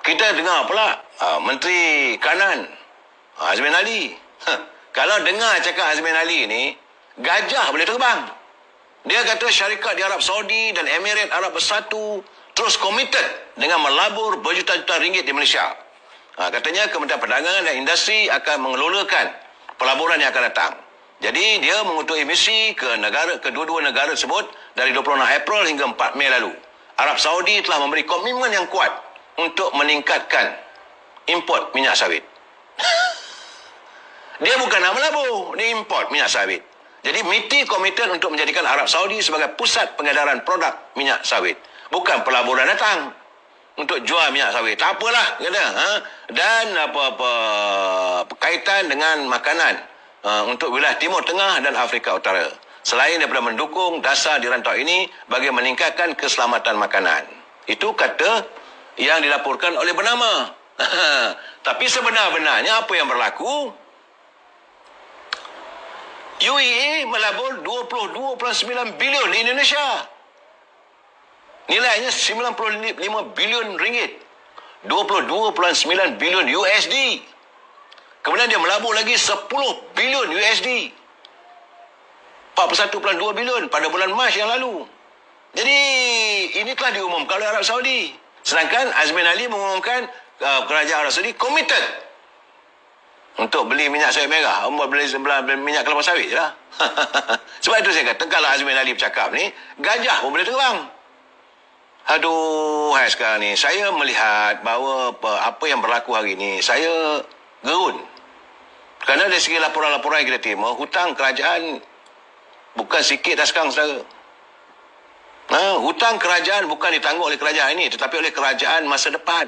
Kita dengar pula Menteri Kanan Azmin Ali. Kalau dengar cakap Azmin Ali ni, gajah boleh terbang. Dia kata syarikat di Arab Saudi dan Emirat Arab Bersatu terus komited dengan melabur berjuta-juta ringgit di Malaysia. Katanya Kementerian Perdagangan dan Industri akan mengelolakan pelaburan yang akan datang. Jadi dia mengutus misi ke kedua-dua negara tersebut dari 26 April hingga 4 Mei lalu. Arab Saudi telah memberi komitmen yang kuat untuk meningkatkan import minyak sawit. Dia bukan nak melabur, dia import minyak sawit. Jadi MITI komited untuk menjadikan Arab Saudi sebagai pusat pengedaran produk minyak sawit. Bukan pelaburan datang untuk jual minyak sawit. Tak apalah, kata. Dan apa-apa berkaitan dengan makanan untuk wilayah Timur Tengah dan Afrika Utara. Selain daripada mendukung dasar di rantau ini bagi meningkatkan keselamatan makanan. Itu kata yang dilaporkan oleh bernama. Tapi sebenar-benarnya apa yang berlaku? UAE melabur 22.9 bilion di Indonesia. Nilainya 95 bilion ringgit. 22.9 bilion USD. Kemudian dia melabur lagi 10 bilion USD. 41.2 bilion pada bulan Mac yang lalu. Jadi ini telah diumumkan oleh Arab Saudi. Sedangkan Azmin Ali mengumumkan kerajaan Arab Saudi committed untuk beli minyak sawit merah, beli minyak kelapa sawit je lah. Sebab itu saya kata, kalau Azmin Ali bercakap ni, gajah pun boleh terbang. Aduh, sekarang ni, saya melihat bahawa apa yang berlaku hari ni, saya gerun. Kerana dari segi laporan-laporan yang kita terima, hutang kerajaan bukan sikit dah sekarang, saudara. Hutang kerajaan bukan ditanggung oleh kerajaan ini, tetapi oleh kerajaan masa depan.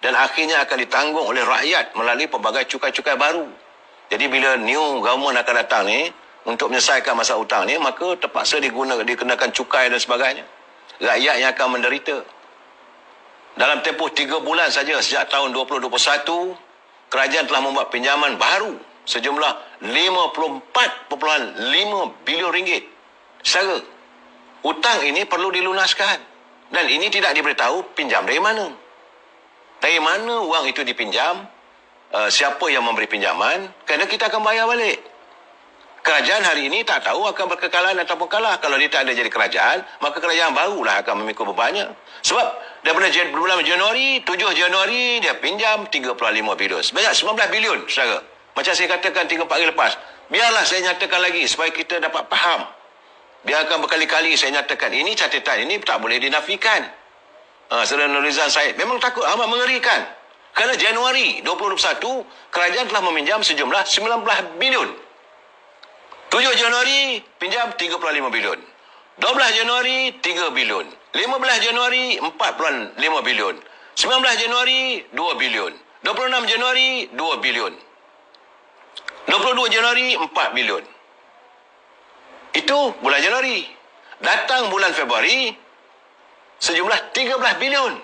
Dan akhirnya akan ditanggung oleh rakyat melalui pelbagai cukai-cukai baru. Jadi bila new government akan datang ni, untuk menyelesaikan masalah hutang ni, maka terpaksa dikenakan cukai dan sebagainya. Rakyat yang akan menderita. Dalam tempoh 3 bulan saja sejak tahun 2021, kerajaan telah membuat pinjaman baru sejumlah 54.5 bilion ringgit. Secara hutang ini perlu dilunaskan. Dan ini tidak diberitahu pinjam dari mana. Dari mana wang itu dipinjam, siapa yang memberi pinjaman, kerana kita akan bayar balik. Kerajaan hari ini tak tahu akan berkekalan ataupun kalah. Kalau dia tak ada jadi kerajaan, maka kerajaan barulah akan memikul bebannya. Sebab daripada bulan Januari, 7 Januari, dia pinjam 3.5 bilion. Sebanyak 19 bilion, saudara. Macam saya katakan 3-4 hari lepas. Biarlah saya nyatakan lagi supaya kita dapat faham. Biarkan berkali-kali saya nyatakan. Ini catatan, ini tak boleh dinafikan. Saudara Nurizan Said memang takut, amat mengerikan. Kerana Januari 2021, kerajaan telah meminjam sejumlah 19 bilion. 7 Januari, pinjam 3.5 bilion. 12 Januari, 3 bilion. 15 Januari, 4.5 bilion. 19 Januari, 2 bilion. 26 Januari, 2 bilion. 22 Januari, 4 bilion. Itu bulan Januari. Datang bulan Februari, sejumlah 13 bilion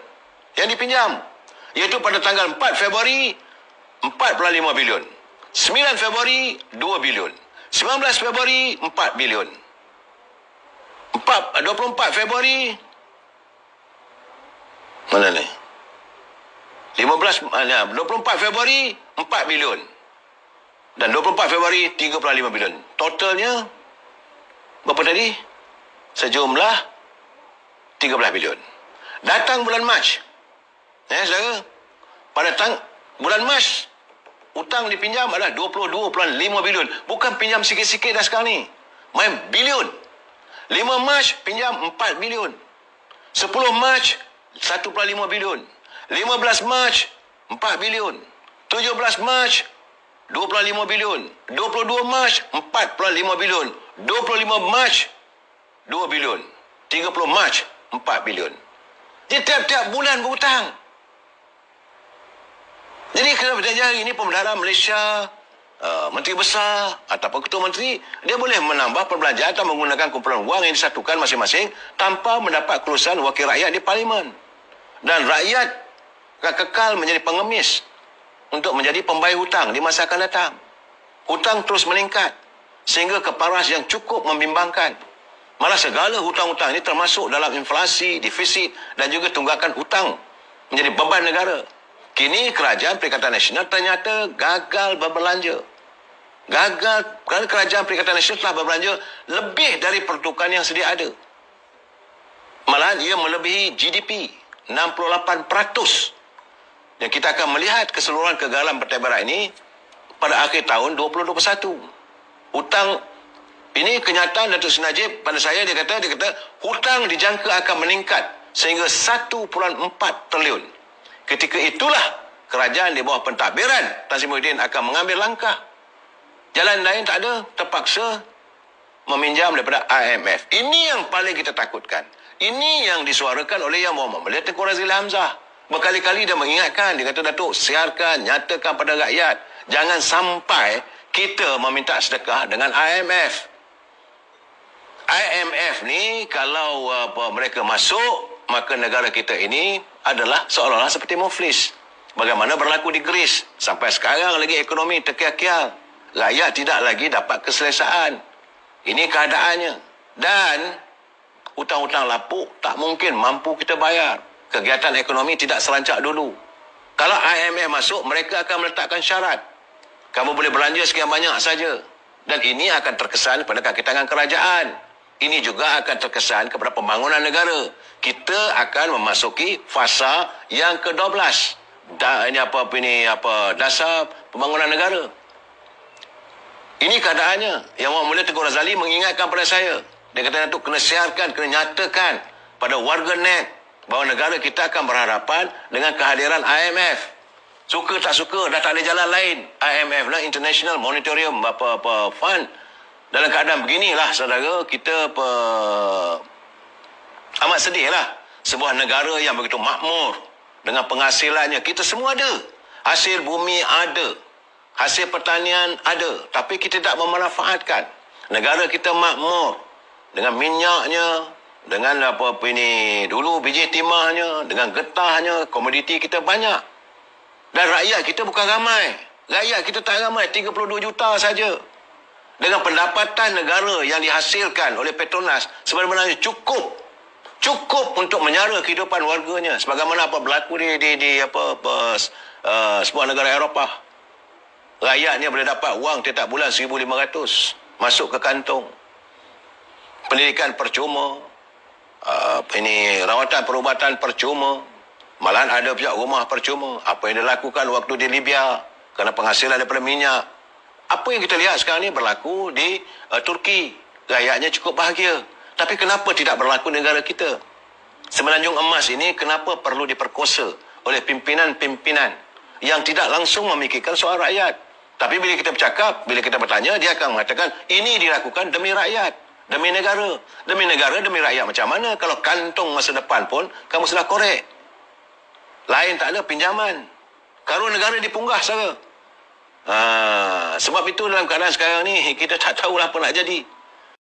yang dipinjam. Iaitu pada tanggal 4 Februari, 4.5 bilion. 9 Februari, 2 bilion. 19 Februari, 4 bilion. 24 Februari, mana ni? 24 Februari, 4 bilion. Dan 24 Februari, 3.5 bilion. Totalnya, berapa tadi? Sejumlah 13 bilion. Datang bulan Mac. Saudara. Pada bulan Mac, hutang dipinjam adalah 22.5 bilion. Bukan pinjam sikit-sikit dah sekarang ni. Main bilion. 5 Mac, pinjam 4 bilion. 10 Mac, 1.5 bilion. 15 Mac, 4 bilion. 17 Mac, 2.5 bilion. 22 Mac, 4.5 bilion. 25 Mac, 2 bilion. 30 Mac, 4 bilion. Dia tiap-tiap bulan berhutang. Jadi kerana hari ini Pembedaran Malaysia, Menteri Besar ataupun Ketua Menteri, dia boleh menambah perbelanjaan atau menggunakan kumpulan wang yang disatukan masing-masing tanpa mendapat kelulusan wakil rakyat di Parlimen. Dan rakyat akan kekal menjadi pengemis untuk menjadi pembayar hutang di masa akan datang. Hutang terus meningkat sehingga ke paras yang cukup membimbangkan. Malah segala hutang-hutang ini termasuk dalam inflasi, defisit dan juga tunggakan hutang menjadi beban negara. Kini Kerajaan Perikatan Nasional ternyata gagal berbelanja. Gagal kerana Kerajaan Perikatan Nasional telah berbelanja lebih dari pertukaran yang sedia ada. Malahan ia melebihi GDP 68%. Dan kita akan melihat keseluruhan kegagalan Partai Barat ini pada akhir tahun 2021. Hutang ini kenyataan Datuk Seri Najib pada saya, dia kata hutang dijangka akan meningkat sehingga 1.4 trilion. Ketika itulah kerajaan di bawah pentadbiran Tan Sri Muhyiddin akan mengambil langkah. Jalan lain tak ada, terpaksa meminjam daripada IMF. Ini yang paling kita takutkan. Ini yang disuarakan oleh Yang Berhormat Menteri Tengku Razili Hamzah. Berkali-kali dia mengingatkan, dia kata, Datuk, siarkan, nyatakan pada rakyat, jangan sampai kita meminta sedekah dengan IMF. IMF ni kalau mereka masuk, maka negara kita ini adalah seolah-olah seperti muflis. Bagaimana berlaku di Greece. Sampai sekarang lagi ekonomi terkial-kial. Rakyat tidak lagi dapat keselesaan. Ini keadaannya. Dan hutang-hutang lapuk tak mungkin mampu kita bayar. Kegiatan ekonomi tidak serancak dulu. Kalau IMF masuk, mereka akan meletakkan syarat. Kamu boleh belanja sekian banyak saja. Dan ini akan terkesan pada kaki tangan kerajaan. Ini juga akan terkesan kepada pembangunan negara. Kita akan memasuki fasa yang ke-12. Dasar pembangunan negara. Ini keadaannya. Yang Yang Mulia Tengku Razali mengingatkan pada saya. Dia kata, Datuk, kena siarkan, kena nyatakan pada warga net bahawa negara kita akan berhadapan dengan kehadiran IMF. Suka tak suka, dah tak ada jalan lain. IMF lah, International Monetary Fund. Dalam keadaan beginilah, saudara, kita amat sedih lah. Sebuah negara yang begitu makmur, dengan penghasilannya, kita semua ada. Hasil bumi ada. Hasil pertanian ada. Tapi kita tak memanfaatkan. Negara kita makmur. Dengan minyaknya, dengan dulu biji timahnya, dengan getahnya, komoditi kita banyak. Dan rakyat kita bukan ramai. Rakyat kita tak ramai, 32 juta saja. Dengan pendapatan negara yang dihasilkan oleh Petronas sebenarnya cukup untuk menyara kehidupan warganya, sebagaimana apa berlaku di sebuah negara Eropah. Rakyatnya boleh dapat wang setiap bulan 1,500 masuk ke kantong. Pendidikan percuma, rawatan perubatan percuma, malahan ada pihak rumah percuma. Apa yang dilakukan waktu di Libya kerana penghasilan daripada minyak. Apa yang kita lihat sekarang ni berlaku di Turki. Rakyatnya cukup bahagia. Tapi kenapa tidak berlaku di negara kita? Semenanjung emas ini kenapa perlu diperkosa oleh pimpinan-pimpinan yang tidak langsung memikirkan soal rakyat? Tapi bila kita bercakap, bila kita bertanya, dia akan mengatakan ini dilakukan demi rakyat, demi negara. Demi negara, demi rakyat macam mana? Kalau kantong masa depan pun kamu sudah korek. Lain tak ada pinjaman. Karo negara dipunggah saja. Sebab itu dalam keadaan sekarang ni kita tak tahulah apa nak jadi.